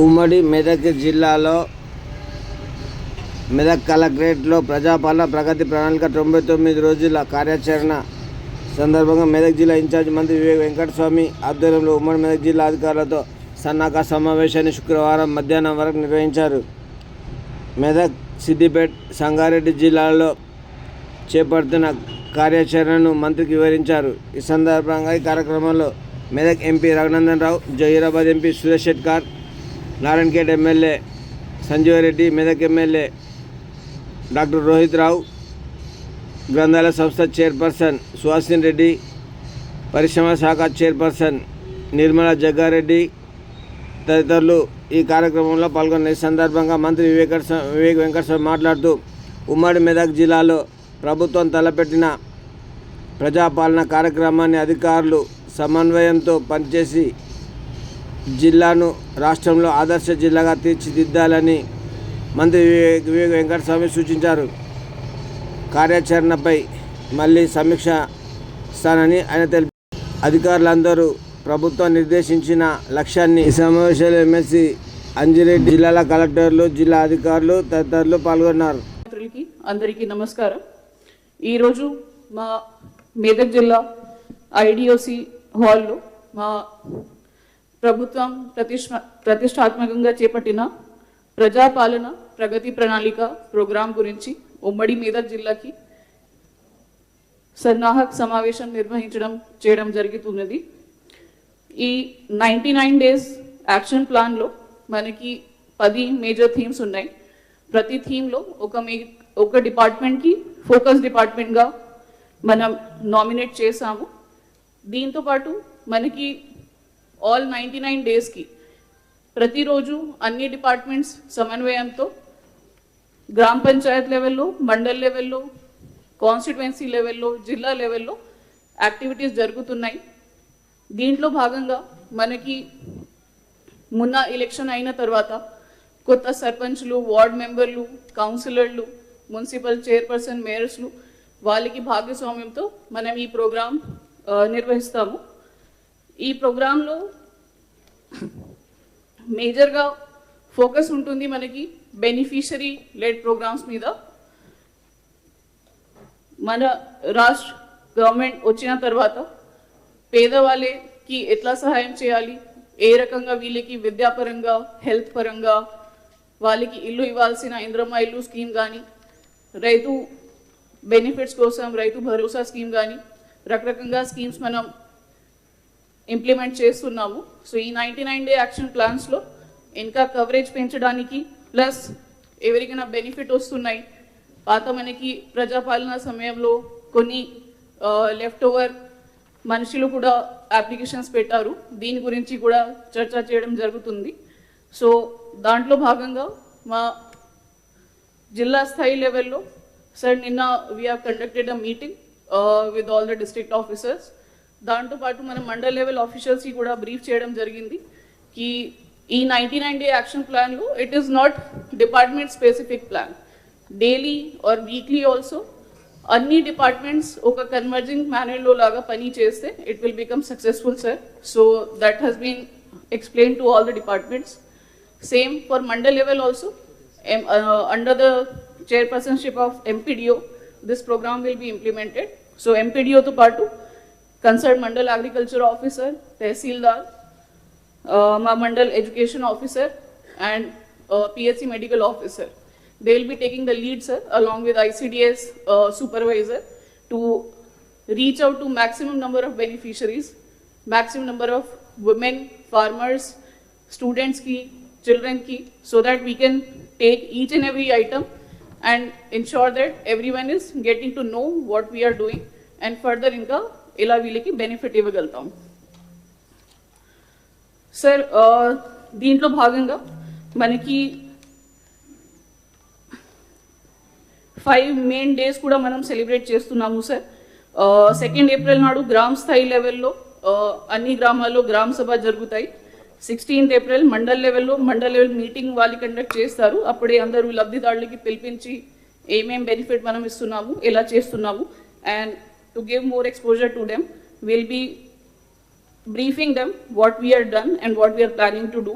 ఉమ్మడి మెదక్ జిల్లాలో మెదక్ కలెక్టరేట్లో ప్రజాపాలన ప్రగతి ప్రణాళిక 99 రోజుల కార్యాచరణ సందర్భంగా మెదక్ జిల్లా ఇన్ఛార్జి మంత్రి వివేక్ వెంకటస్వామి ఆధ్వర్యంలో ఉమ్మడి మెదక్ జిల్లా అధికారులతో సన్నాహక సమావేశాన్ని శుక్రవారం మధ్యాహ్నం వరకు నిర్వహించారు. మెదక్, సిద్దిపేట, సంగారెడ్డి జిల్లాల్లో చేపడుతున్న కార్యాచరణను మంత్రికి వివరించారు. ఈ సందర్భంగా ఈ కార్యక్రమంలో Medak MP Raghunandan Rao, Zaheerabad MP Suresh Shetkar, Narayankhed MLA Sanjeeva Reddy, Medak MLA doctor Rohit Rao, గ్రంథాలయ సంస్థ చైర్పర్సన్ సుహాసిని రెడ్డి, పరిశ్రమల శాఖ చైర్పర్సన్ నిర్మలా జగ్గారెడ్డి తదితరులు ఈ కార్యక్రమంలో పాల్గొన్న. ఈ సందర్భంగా మంత్రి వివేక్ వెంకటస్వామి మాట్లాడుతూ ఉమ్మడి మెదక్ జిల్లాలో ప్రభుత్వం తలపెట్టిన ప్రజాపాలన కార్యక్రమాన్ని అధికారులు సమన్వయంతో పనిచేసి జిల్లాను రాష్ట్రంలో ఆదర్శ జిల్లాగా తీర్చిదిద్దాలని మంత్రి వివేక్ వెంకటస్వామి సూచించారు. కార్యాచరణపై మళ్ళీ సమీక్షిస్తానని ఆయన తెలిపారు. అధికారులందరూ ప్రభుత్వం నిర్దేశించిన లక్ష్యాన్ని ఈ సమావేశంలో ఎమ్మెల్సీ అంజిరెడ్డి, జిల్లాల కలెక్టర్లు, జిల్లా అధికారులు తదితరులు పాల్గొన్నారు. అందరికీ నమస్కారం. ఈరోజు మా మెదక్ జిల్లా ఐడిఓసి హాల్లో మా ప్రభుత్వం ప్రతిష్టాత్మకంగా చేపట్టిన ప్రజాపాలన ప్రగతి ప్రణాళిక ప్రోగ్రాం గురించి ఉమ్మడి మెదక్ జిల్లాకి సన్నాహక సమావేశం చేయడం జరుగుతున్నది. ఈ 99 డేస్ యాక్షన్ ప్లాన్లో మనకి 10 మేజర్ థీమ్స్ ఉన్నాయి. ప్రతి థీమ్లో ఒక డిపార్ట్మెంట్కి ఫోకస్ డిపార్ట్మెంట్గా మనం నామినేట్ చేసాము. దీంతోపాటు మనకి ఆల్ 99 డేస్కి ప్రతిరోజు అన్ని డిపార్ట్మెంట్స్ సమన్వయంతో గ్రామ పంచాయత్ లెవెల్లో, మండల్ లెవెల్లో, కాన్స్టిట్యుయెన్సీ లెవెల్లో, జిల్లా లెవెల్లో యాక్టివిటీస్ జరుగుతున్నాయి. దీంట్లో భాగంగా మనకి మొన్న ఎలక్షన్ అయిన తర్వాత కొత్త సర్పంచ్లు, వార్డ్ మెంబర్లు, కౌన్సిలర్లు, మున్సిపల్ చైర్పర్సన్, మేయర్స్లు వాళ్ళకి భాగస్వామ్యంతో మనం ఈ ప్రోగ్రాం నిర్వహిస్తాము. ఈ ప్రోగ్రాంలో మేజర్గా ఫోకస్ ఉంటుంది మనకి బెనిఫిషరీ లెడ్ ప్రోగ్రామ్స్ మీద. మన రాష్ట్ర గవర్నమెంట్ వచ్చిన తర్వాత పేదవాళ్ళకి ఎట్లా సహాయం చేయాలి, ఏ రకంగా వీళ్ళకి విద్యాపరంగా, హెల్త్ పరంగా వాళ్ళకి ఇల్లు ఇవ్వాల్సిన ఇంద్రమ్మ ఇల్లు స్కీమ్ కానీ, రైతు బెనిఫిట్స్ కోసం రైతు భరోసా స్కీమ్ కానీ రకరకంగా స్కీమ్స్ మనం ఇంప్లిమెంట్ చేస్తున్నాము. సో ఈ 99 డే యాక్షన్ ప్లాన్స్లో ఇంకా కవరేజ్ పెంచడానికి, ప్లస్ ఎవరికైనా బెనిఫిట్ వస్తున్నాయి, పాత మనకి ప్రజాపాలన సమయంలో కొన్ని లెఫ్ట్ ఓవర్ మనుషులు కూడా అప్లికేషన్స్ పెట్టారు, దీని గురించి కూడా చర్చ చేయడం జరుగుతుంది. సో దాంట్లో భాగంగా మా జిల్లా స్థాయి లెవెల్లో సార్ నిన్న we have conducted a meeting with all the district officers. దాంతోపాటు మన మండల్ లెవెల్ ఆఫీసర్స్కి కూడా బ్రీఫ్ చేయడం జరిగింది కి ఈ 99 డే యాక్షన్ ప్లాన్లో it is not department specific plan. Daily or weekly also అన్ని డిపార్ట్మెంట్స్ ఒక కన్వర్జింగ్ మేనర్లో లాగా పని చేస్తే it will become successful sir. So that has been explain to all the departments. Same for mandal level also under the chairpersonship of MPDO this program will be implemented. So MPDO to పాటు concerned mandal agriculture officer, tehsildar, ma mandal education officer and PHC medical officer, they will be taking the lead sir along with ICDS supervisor to reach out to maximum number of beneficiaries, maximum number of women, farmers, students ki, children ki, so that we can take each and every item and ensure that everyone is getting to know what we are doing and further ఇంకా ఇలా వీళ్ళకి benefit ఇవ్వగలుగుతాం. Sir దీంట్లో భాగంగా మనకి 5 main days కూడా మనం celebrate చేస్తున్నాము sir. 2 April నాడు గ్రామ స్థాయి లెవెల్లో అన్ని గ్రామాల్లో గ్రామ సభ జరుగుతాయి. 16 ఏప్రిల్ మండల్ లెవెల్ మీటింగ్ వాళ్ళు కండక్ట్ చేస్తారు. అప్పుడే అందరూ లబ్ధిదారులకి పిలిపించి ఏమేం బెనిఫిట్ మనం ఇస్తున్నాము, ఎలా చేస్తున్నాము, and to give more exposure to them will be briefing them what we are done and what we are planning to do.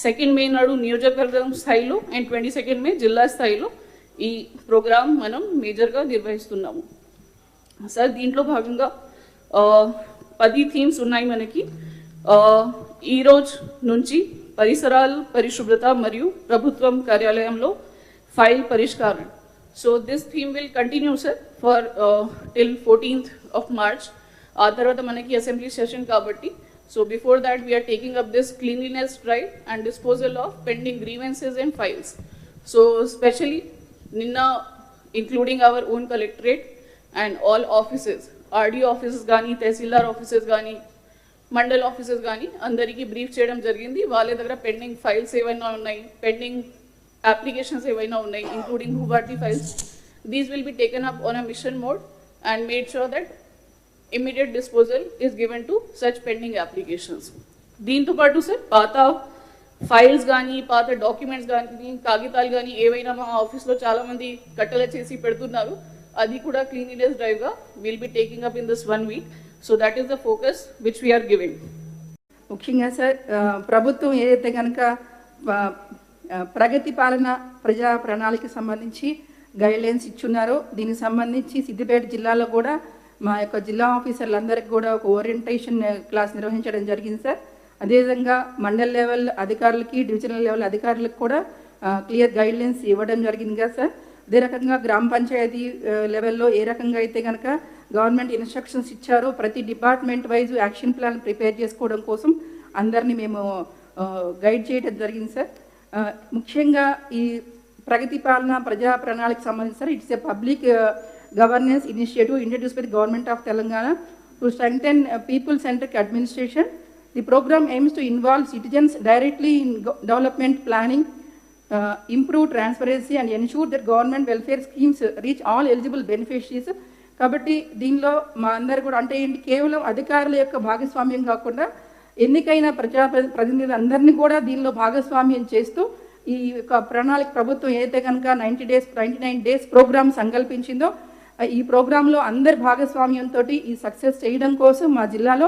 2nd మే నాడు నియోజకవర్గం స్థాయిలో అండ్ 22nd మే జిల్లా స్థాయిలో ఈ ప్రోగ్రామ్ మనం మేజర్గా నిర్వహిస్తున్నాము సార్. దీంట్లో భాగంగా 10 థీమ్స్ ఉన్నాయి మనకి. ఈరోజు నుంచి పరిసరాలు పరిశుభ్రత మరియు ప్రభుత్వం కార్యాలయంలో ఫైల్ పరిష్కారం. So this theme will continue sir for till 14th of March. ఆ తర్వాత మనకి అసెంబ్లీ సెషన్ కాబట్టి so before that we're taking up this cleanliness drive and disposal of pending grievances and files. So specially నిన్న including our own collectorate and all offices, RD offices కానీ, Tahsildar offices కానీ, mandal offices కానీ అందరికీ brief చేయడం జరిగింది. వాళ్ళ దగ్గర పెండింగ్ ఫైల్స్ ఏవైనా ఉన్నాయి, పెండింగ్ అప్లికేషన్స్ ఏవైనా ఉన్నాయి, including Bhubharati files, these will be taken up on a mission mode and made sure that immediate disposal is given to such pending applications. దీంతో పాటు సార్ పాత ఫైల్స్ కానీ, పాత డాక్యుమెంట్స్ కానీ, కాగితాలు కానీ ఏవైనా మా ఆఫీస్లో చాలామంది కట్టెల చేసి పెడుతున్నారు, అది కూడా క్లీన్లీనెస్ డ్రైవ్గా will be taking up in this 1 week. So that is the focus which we're giving. ముఖ్యంగా సార్ ప్రభుత్వం ఏదైతే కనుక ప్రగతి పాలన ప్రజా ప్రణాళిక సంబంధించి గైడ్లైన్స్ ఇచ్చున్నారో దీనికి సంబంధించి సిద్దిపేట జిల్లాలో కూడా మా యొక్క జిల్లా ఆఫీసర్లందరికీ కూడా ఒక ఓరియంటేషన్ క్లాస్ నిర్వహించడం జరిగింది సార్. అదేవిధంగా మండల్ లెవెల్ అధికారులకి, డివిజనల్ లెవెల్ అధికారులకు కూడా క్లియర్ గైడ్లైన్స్ ఇవ్వడం జరిగింది కదా సార్. అదే రకంగా గ్రామ పంచాయతీ లెవెల్లో ఏ రకంగా అయితే కనుక గవర్నమెంట్ ఇన్స్ట్రక్షన్స్ ఇచ్చారో ప్రతి department wise action plan prepare చేసుకోవడం కోసం అందరినీ మేము గైడ్ చేయడం జరిగింది సార్. ముఖ్యంగా ఈ ప్రగతి పాలన ప్రజా ప్రణాళిక సంబంధించి sir it's a public governance initiative introduce by the government of Telangana to strengthen people centric administration. The programme aims to involve citizens directly in development planning, improve transparency and ensure that government welfare schemes reach all eligible beneficiaries. కాబట్టి దీనిలో మా అందరు కూడా అంటే ఏంటి, కేవలం అధికారుల యొక్క భాగస్వామ్యం కాకుండా ఎన్నికైన ప్రజాప్రతినిధులు అందరినీ కూడా దీనిలో భాగస్వామ్యం చేస్తూ ఈ యొక్క ప్రణాళిక ప్రభుత్వం ఏదైతే కనుక 99 days ప్రోగ్రామ్ సంకల్పించిందో ఈ ప్రోగ్రాంలో అందరి భాగస్వామ్యంతో ఈ సక్సెస్ చేయడం కోసం మా జిల్లాలో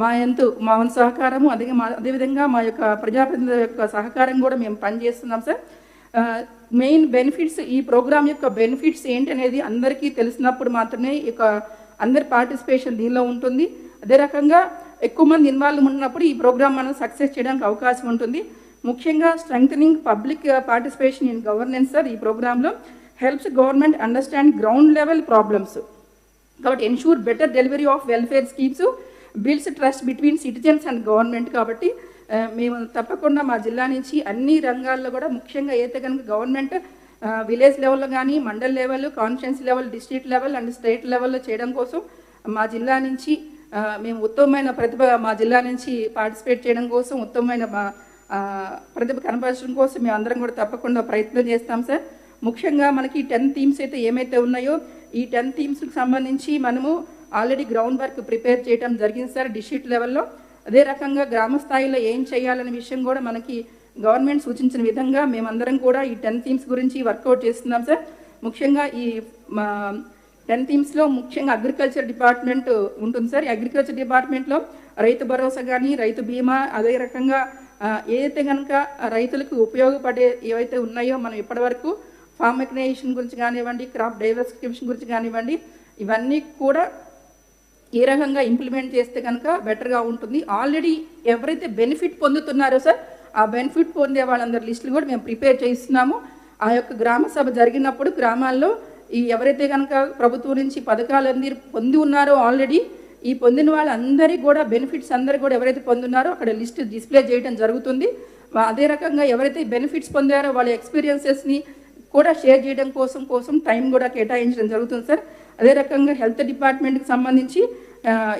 మా వంతు సహకారము అదేవిధంగా మా యొక్క ప్రజాప్రతినిధుల యొక్క సహకారం కూడా మేము పనిచేస్తున్నాం సార్. మెయిన్ బెనిఫిట్స్, ఈ ప్రోగ్రామ్ యొక్క బెనిఫిట్స్ ఏంటనేది అందరికీ తెలిసినప్పుడు మాత్రమే ఇక అందరి పార్టిసిపేషన్ దీనిలో ఉంటుంది. అదే రకంగా ఎక్కువ మంది ఇన్వాల్వ్ ఉన్నప్పుడు ఈ ప్రోగ్రామ్ మనం సక్సెస్ చేయడానికి అవకాశం ఉంటుంది. ముఖ్యంగా strengthening public participation in governance sir. ఈ ప్రోగ్రాంలో helps government understand ground level problems, కాబట్టి ensure better delivery of welfare schemes, builds trust between citizens and government. కాబట్టి మేము తప్పకుండా మా జిల్లా నుంచి అన్ని రంగాల్లో కూడా ముఖ్యంగా అయితే కనుక గవర్నమెంట్ విలేజ్ లెవెల్లో కానీ, mandal level, constituency level, district level and state లెవెల్లో చేయడం కోసం మా జిల్లా నుంచి మేము ఉత్తమమైన ప్రతిభ మా జిల్లా నుంచి పార్టిసిపేట్ చేయడం కోసం, ఉత్తమమైన ప్రతిభ కనపరచడం కోసం మేము అందరం కూడా తప్పకుండా ప్రయత్నం చేస్తాం సార్. ముఖ్యంగా మనకి 10 థీమ్స్ అయితే ఏమైతే ఉన్నాయో ఈ 10 థీమ్స్కి సంబంధించి మనము ఆల్రెడీ గ్రౌండ్ వర్క్ ప్రిపేర్ చేయడం జరిగింది సార్ డిస్ట్రిక్ట్ లెవెల్లో. అదే రకంగా గ్రామ స్థాయిలో ఏం చేయాలనే విషయం కూడా మనకి గవర్నమెంట్ సూచించిన విధంగా మేమందరం కూడా ఈ 10 థీమ్స్ గురించి వర్కౌట్ చేస్తున్నాం సార్. ముఖ్యంగా ఈ 10 థీమ్స్లో ముఖ్యంగా అగ్రికల్చర్ డిపార్ట్మెంట్ ఉంటుంది సార్. ఈ అగ్రికల్చర్ డిపార్ట్మెంట్లో రైతు భరోసా కానీ, రైతు బీమా, అదే రకంగా ఏదైతే కనుక రైతులకు ఉపయోగపడే ఏవైతే ఉన్నాయో మనం ఇప్పటివరకు ఫార్మ్ మెకనైజేషన్ గురించి కానివ్వండి, క్రాప్ డైవర్సిఫికేషన్ గురించి కానివ్వండి, ఇవన్నీ కూడా ఏ రకంగా ఇంప్లిమెంట్ చేస్తే కనుక బెటర్గా ఉంటుంది. ఆల్రెడీ ఎవరైతే బెనిఫిట్ పొందుతున్నారో సార్ ఆ బెనిఫిట్ పొందే వాళ్ళందరి లిస్టులు కూడా మేము ప్రిపేర్ చేస్తున్నాము. ఆ యొక్క గ్రామ సభ జరిగినప్పుడు గ్రామాల్లో ఈ ఎవరైతే కనుక ప్రభుత్వం నుంచి పథకాలన్నీ పొంది ఉన్నారో ఆల్రెడీ ఈ పొందిన వాళ్ళందరికీ కూడా బెనిఫిట్స్ అందరూ కూడా ఎవరైతే పొందున్నారో అక్కడ లిస్ట్ డిస్ప్లే చేయడం జరుగుతుంది. అదే రకంగా ఎవరైతే బెనిఫిట్స్ పొందారో వాళ్ళ ఎక్స్పీరియన్సెస్ని కూడా షేర్ చేయడం కోసం టైం కూడా కేటాయించడం జరుగుతుంది సార్. అదే రకంగా హెల్త్ డిపార్ట్మెంట్కి సంబంధించి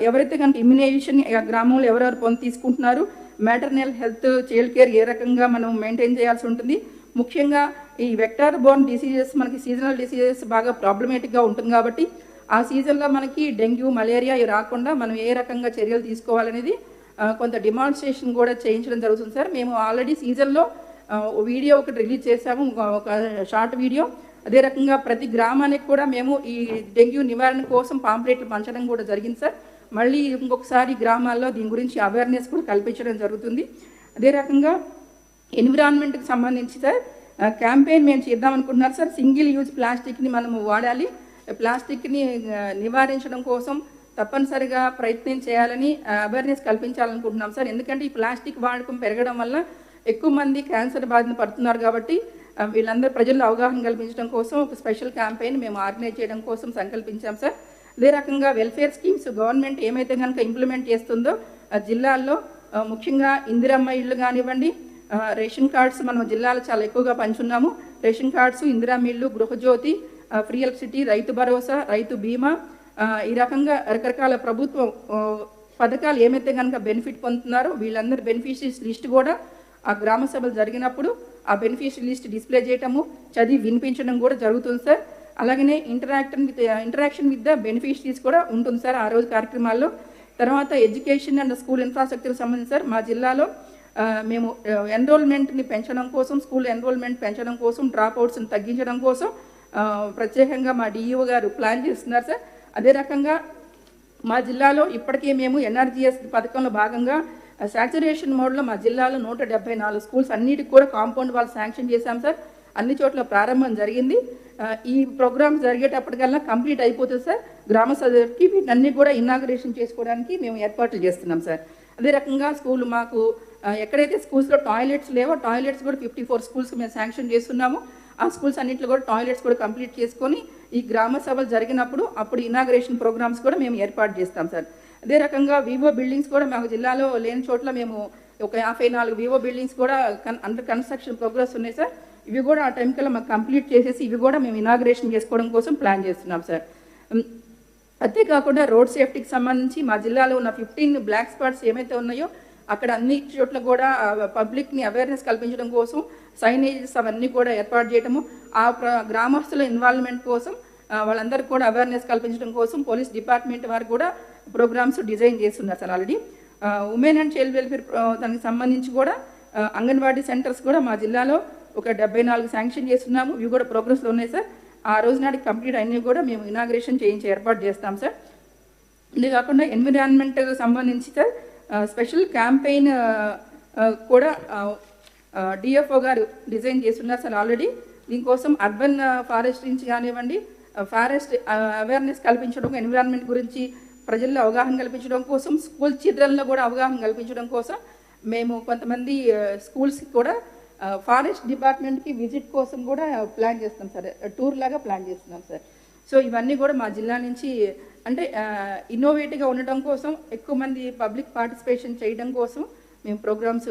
ఎవరైతే కనుక ఇమ్యునైజేషన్ గ్రామంలో ఎవరెవరు తీసుకుంటున్నారు, మ్యాటర్నల్ హెల్త్, చైల్డ్ కేర్ ఏ రకంగా మనం మెయింటైన్ చేయాల్సి ఉంటుంది. ముఖ్యంగా ఈ వెక్టార్ బోర్న్ డిసీజెస్ మనకి సీజనల్ డిసీజెస్ బాగా ప్రాబ్లమేటిక్గా ఉంటుంది కాబట్టి ఆ సీజన్లో మనకి డెంగ్యూ, మలేరియా ఇవి రాకుండా మనం ఏ రకంగా చర్యలు తీసుకోవాలనేది కొంత డిమాన్స్ట్రేషన్ కూడా చేయించడం జరుగుతుంది సార్. మేము ఆల్రెడీ సీజన్లో వీడియో ఒకటి రిలీజ్ చేశాము, ఒక షార్ట్ వీడియో. అదే రకంగా ప్రతి గ్రామానికి కూడా మేము ఈ డెంగ్యూ నివారణ కోసం పాంప్లెట్లు పంచడం కూడా జరిగింది సార్. మళ్ళీ ఇంకొకసారి గ్రామాల్లో దీని గురించి అవేర్నెస్ కూడా కల్పించడం జరుగుతుంది. అదే రకంగా ఎన్విరాన్మెంట్కి సంబంధించి సార్ క్యాంపెయిన్ మేము చేద్దాం అనుకుంటున్నారు సార్. సింగిల్ యూజ్ ప్లాస్టిక్ని మనము వాడాలి, ప్లాస్టిక్ని నివారించడం కోసం తప్పనిసరిగా ప్రయత్నం చేయాలని అవేర్నెస్ కల్పించాలనుకుంటున్నాం సార్. ఎందుకంటే ఈ ప్లాస్టిక్ వాడకం పెరగడం వల్ల ఎక్కువ మంది క్యాన్సర్ బారిన పడుతున్నారు కాబట్టి వీళ్ళందరూ ప్రజల్లో అవగాహన కల్పించడం కోసం ఒక స్పెషల్ క్యాంపెయిన్ మేము ఆర్గనైజ్ చేయడం కోసం సంకల్పించాం సార్. అదే రకంగా వెల్ఫేర్ స్కీమ్స్ గవర్నమెంట్ ఏమైతే కనుక ఇంప్లిమెంట్ చేస్తుందో జిల్లాల్లో ముఖ్యంగా ఇందిరమ్మ ఇళ్ళు కానివ్వండి, రేషన్ కార్డ్స్ మనం జిల్లాలో చాలా ఎక్కువగా పంచున్నాము. రేషన్ కార్డ్స్, ఇందిరమ్మ ఇళ్ళు, గృహజ్యోతి, ఫ్రీ ఎలక్ట్రిసిటీ, రైతు భరోసా, రైతు బీమా, ఈ రకంగా రకరకాల ప్రభుత్వ పథకాలు ఏమైతే కనుక బెనిఫిట్ పొందుతున్నారో వీళ్ళందరూ బెనిఫిషరీస్ లిస్ట్ కూడా ఆ గ్రామ సభలు జరిగినప్పుడు ఆ బెనిఫిషరీ లిస్ట్ డిస్ప్లే చేయటము, చదివి వినిపించడం కూడా జరుగుతుంది సార్. అలాగనే ఇంటరాక్షన్ విత్ ద బెనిఫిషరీస్ కూడా ఉంటుంది సార్ ఆ రోజు కార్యక్రమాల్లో. తర్వాత ఎడ్యుకేషన్ అండ్ స్కూల్ ఇన్ఫ్రాస్ట్రక్చర్కి సంబంధించి సార్ మా జిల్లాలో మేము ఎన్రోల్మెంట్ని పెంచడం కోసం, స్కూల్ ఎన్రోల్మెంట్ పెంచడం కోసం, డ్రాప్ అవుట్స్ని తగ్గించడం కోసం ప్రత్యేకంగా మా డిఈఓ గారు ప్లాన్ చేస్తున్నారు సార్. అదే రకంగా మా జిల్లాలో ఇప్పటికే మేము ఎన్ఆర్జీఎస్ పథకంలో భాగంగా సాచురేషన్ మోడ్లో మా జిల్లాలో 174 స్కూల్స్ అన్నిటికి కూడా కాంపౌండ్ వాళ్ళు శాంక్షన్ చేశాం సార్. అన్ని చోట్ల ప్రారంభం జరిగింది. ఈ ప్రోగ్రామ్స్ జరిగేటప్పటికల్లా కంప్లీట్ అయిపోతుంది సార్. గ్రామ సభకి వీటన్ని కూడా ఇనాగరేషన్ చేసుకోవడానికి మేము ఏర్పాట్లు చేస్తున్నాం సార్. అదే రకంగా స్కూల్ మాకు ఎక్కడైతే స్కూల్స్లో టాయిలెట్స్ లేవో టాయిలెట్స్ కూడా 54 స్కూల్స్కి మేము శాంక్షన్ చేస్తున్నాము. ఆ స్కూల్స్ అన్నింటిలో కూడా టాయిలెట్స్ కూడా కంప్లీట్ చేసుకొని ఈ గ్రామ సభలు జరిగినప్పుడు అప్పుడు ఇనాగరేషన్ ప్రోగ్రామ్స్ కూడా మేము ఏర్పాటు చేస్తాం సార్. అదే రకంగా వివో బిల్డింగ్స్ కూడా మాకు జిల్లాలో లేని చోట్ల మేము ఒక 54 వివో బిల్డింగ్స్ కూడా అండర్ కన్స్ట్రక్షన్ ప్రోగ్రెస్ ఉన్నాయి సార్. ఇవి కూడా ఆ టైం కల్లా మాకు కంప్లీట్ చేసేసి ఇవి కూడా మేము ఇనాగరేషన్ చేసుకోవడం కోసం ప్లాన్ చేస్తున్నాం సార్. అంతేకాకుండా రోడ్ సేఫ్టీకి సంబంధించి మా జిల్లాలో ఉన్న 15 బ్లాక్ స్పాట్స్ ఏమైతే ఉన్నాయో అక్కడ అన్ని చోట్ల కూడా పబ్లిక్ని అవేర్నెస్ కల్పించడం కోసం సైనేజెస్ అవన్నీ కూడా ఏర్పాటు చేయడము, ఆ గ్రామస్తుల ఇన్వాల్వ్మెంట్ కోసం వాళ్ళందరికీ కూడా అవేర్నెస్ కల్పించడం కోసం పోలీస్ డిపార్ట్మెంట్ వారు కూడా ప్రోగ్రామ్స్ డిజైన్ చేస్తున్నారు sir already. Women and child welfare దానికి సంబంధించి కూడా అంగన్వాడీ సెంటర్స్ కూడా మా జిల్లాలో ఒక 74 శాంక్షన్ చేస్తున్నాము. ఇవి కూడా ప్రోగ్రెస్లో ఉన్నాయి సార్. ఆ రోజు నాటికి కంప్లీట్ అన్నీ కూడా మేము ఇనాగ్రేషన్ చేయించి ఏర్పాటు చేస్తాం సార్. ఇది కాకుండా ఎన్విరాన్మెంట్ సంబంధించి సార్ స్పెషల్ క్యాంపెయిన్ కూడా డిఎఫ్ఓ గారు డిజైన్ చేస్తున్నారు సార్ ఆల్రెడీ. దీనికోసం అర్బన్ ఫారెస్ట్ నుంచి కానివ్వండి, ఫారెస్ట్ అవేర్నెస్ కల్పించడం, ఎన్విరాన్మెంట్ గురించి ప్రజల్లో అవగాహన కల్పించడం కోసం, స్కూల్ చిల్డ్రన్లో కూడా అవగాహన కల్పించడం కోసం మేము కొంతమంది స్కూల్స్కి కూడా ఫారెస్ట్ డిపార్ట్మెంట్కి విజిట్ కోసం కూడా ప్లాన్ చేస్తాం సార్, టూర్ లాగా ప్లాన్ చేస్తున్నాం సార్. సో ఇవన్నీ కూడా మా జిల్లా నుంచి అంటే ఇన్నోవేటివ్గా ఉండటం కోసం, ఎక్కువ మంది పబ్లిక్ పార్టిసిపేషన్ చేయడం కోసం మేము ప్రోగ్రామ్స్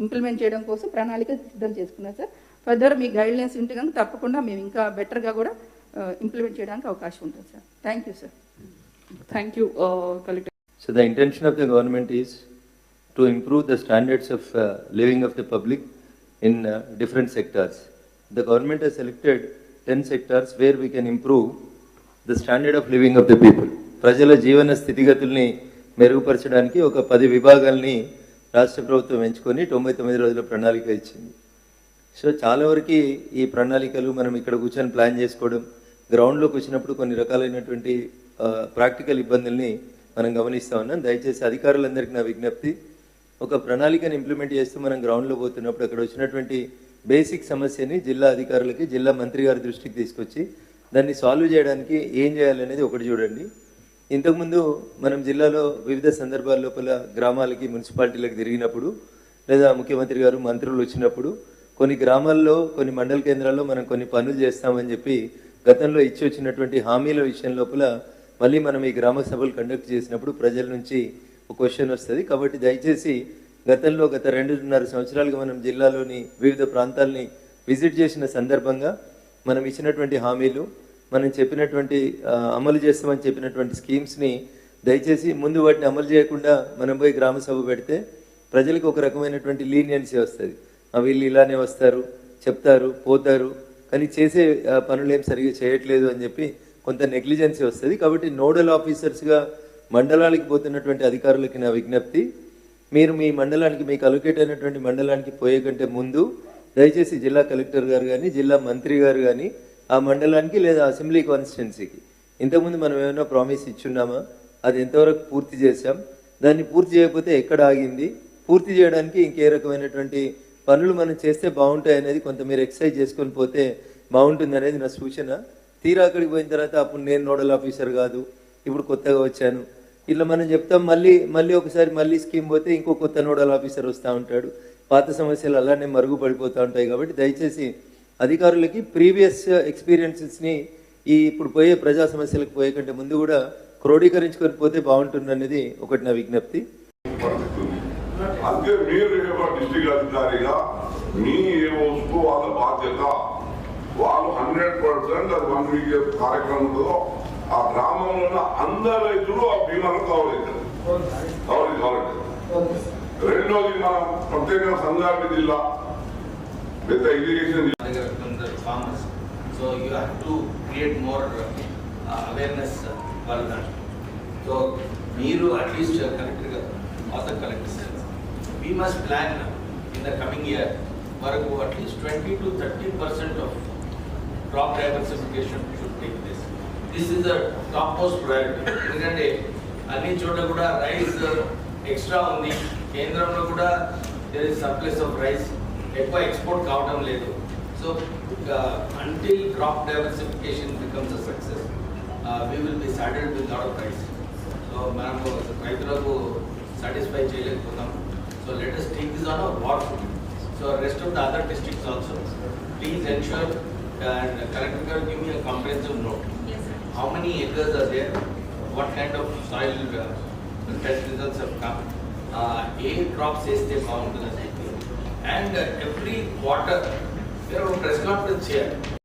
ఇంప్లిమెంట్ చేయడం కోసం ప్రణాళిక సిద్ధం చేసుకున్నాం సార్. ఫర్దర్ మీ గైడ్లైన్స్ ఉంటే కనుక తప్పకుండా మేము ఇంకా బెటర్గా కూడా ఇంప్లిమెంట్ చేయడానికి అవకాశం ఉంటుంది sir. Thank you sir. Thank you, Collector. So the intention of the government is to improve the standards of living of the public in different sectors. The government has selected 10 sectors where we can improve the standard of living of the people. ప్రజల జీవన స్థితిగతుల్ని మెరుగుపరచడానికి ఒక 10 విభాగాల్ని రాష్ట్ర ప్రభుత్వం ఎంచుకొని 99 రోజుల ప్రణాళిక ఇచ్చింది. సో చాలా వరకు ఈ ప్రణాళికలు మనం ఇక్కడ కూర్చొని ప్లాన్ చేసుకోవడం, గ్రౌండ్లోకి వచ్చినప్పుడు కొన్ని రకాలైనటువంటి ప్రాక్టికల్ ఇబ్బందుల్ని మనం గమనిస్తూ ఉన్నాం. దయచేసి అధికారులందరికీ నా విజ్ఞప్తి, ఒక ప్రణాళికను ఇంప్లిమెంట్ చేస్తూ మనం గ్రౌండ్లో పోతున్నప్పుడు అక్కడ వచ్చినటువంటి బేసిక్ సమస్యని జిల్లా అధికారులకి, జిల్లా మంత్రి గారి దృష్టికి తీసుకొచ్చి దాన్ని సాల్వ్ చేయడానికి ఏం చేయాలనేది ఒకటి చూడండి. ఇంతకుముందు మనం జిల్లాలో వివిధ సందర్భాల లోపల గ్రామాలకి, మున్సిపాలిటీలకు తిరిగినప్పుడు లేదా ముఖ్యమంత్రి గారు మంత్రులు వచ్చినప్పుడు కొన్ని గ్రామాల్లో, కొన్ని మండల కేంద్రాల్లో మనం కొన్ని పనులు చేస్తామని చెప్పి గతంలో ఇచ్చి వచ్చినటువంటి హామీల విషయం లోపల మళ్ళీ మనం ఈ గ్రామ సభలు కండక్ట్ చేసినప్పుడు ప్రజల నుంచి ఒక క్వశ్చన్ వస్తుంది. కాబట్టి దయచేసి గతంలో గత 2.5 సంవత్సరాలుగా మనం జిల్లాలోని వివిధ ప్రాంతాలని విజిట్ చేసిన సందర్భంగా మనం ఇచ్చినటువంటి హామీలు, మనం చెప్పినటువంటి అమలు చేస్తామని చెప్పినటువంటి స్కీమ్స్ని దయచేసి ముందు వాటిని అమలు చేయకుండా మనం పోయి గ్రామ సభ పెడితే ప్రజలకు ఒక రకమైనటువంటి లీనియన్సీ వస్తుంది. వీళ్ళు ఇలానే వస్తారు, చెప్తారు, పోతారు, కానీ చేసే పనులు ఏం సరిగ్గా చేయట్లేదు అని చెప్పి కొంత నెగ్లిజెన్సీ వస్తుంది. కాబట్టి నోడల్ ఆఫీసర్స్గా మండలానికి పోతున్నటువంటి అధికారులకి నా విజ్ఞప్తి, మీరు మీ మండలానికి, మీకు అలొకేట్ అయినటువంటి మండలానికి పోయే కంటే ముందు దయచేసి జిల్లా కలెక్టర్ గారు కానీ, జిల్లా మంత్రి గారు కానీ ఆ మండలానికి లేదా అసెంబ్లీ కాన్స్టిట్యున్సీకి ఇంతకుముందు మనం ఏమైనా ప్రామిస్ ఇచ్చున్నామా, అది ఎంతవరకు పూర్తి చేశాం, దాన్ని పూర్తి చేయకపోతే ఎక్కడ ఆగింది, పూర్తి చేయడానికి ఇంకే రకమైనటువంటి పనులు మనం చేస్తే బాగుంటాయి అనేది కొంత మీరు ఎక్సర్సైజ్ చేసుకొని పోతే బాగుంటుంది అనేది నా సూచన. తీరా అక్కడికి పోయిన తర్వాత అప్పుడు నేను నోడల్ ఆఫీసర్ కాదు, ఇప్పుడు కొత్తగా వచ్చాను, ఇట్లా మనం చెప్తాం. మళ్ళీ ఒకసారి మళ్ళీ స్కీమ్ పోతే ఇంకో కొత్త నోడల్ ఆఫీసర్ వస్తూ ఉంటాడు. పాత సమస్యలు అలానే మరుగుపడిపోతూ ఉంటాయి. కాబట్టి దయచేసి అధికారులకి ప్రీవియస్ ఎక్స్పీరియన్సెస్ని ఈ ఇప్పుడు పోయే ప్రజా సమస్యలకు పోయే కంటే ముందు కూడా క్రోడీకరించుకొని పోతే బాగుంటుంది అనేది ఒకటి నా విజ్ఞప్తి. అంతే మీరు డిస్ట్రిక్ట్ అధికారిగా మీ ఏఓస్కు వాళ్ళ బాధ్యత, వాళ్ళు 100% అది 1 వీక్ కార్యక్రమం ఉంటుందో ఆ గ్రామంలో ఉన్న అందరు రైతులు ఆ బీమాను కవర్ అవుతారు. రెండోది మన ప్రత్యేకంగా సంగారెడ్డి జిల్లా పెద్ద irrigation farmers. So you have to create more awareness for that. So Meeru at least collector or the collectors. We must plan in the coming year for at least 20 to 30% of crop diversification should take place. This is the topmost priority. ఎందుకంటే అన్ని చోట్ల కూడా rice extra ఉంది, కేంద్రంలో కూడా there is surplus of rice, ఎక్కువ export కావడం లేదు. So until crop diversification becomes a success, we will be saddled with lot of rice. So మనము రైతులకు satisfy చేయలేకపోతాం. So let us take this on a war footing. So rest of the other districts also, please ensure and collector give me a comprehensive note. Yes, sir. How many acres are there? What kind of soil test results have come? A crop says they found, and every quarter there are press conference here.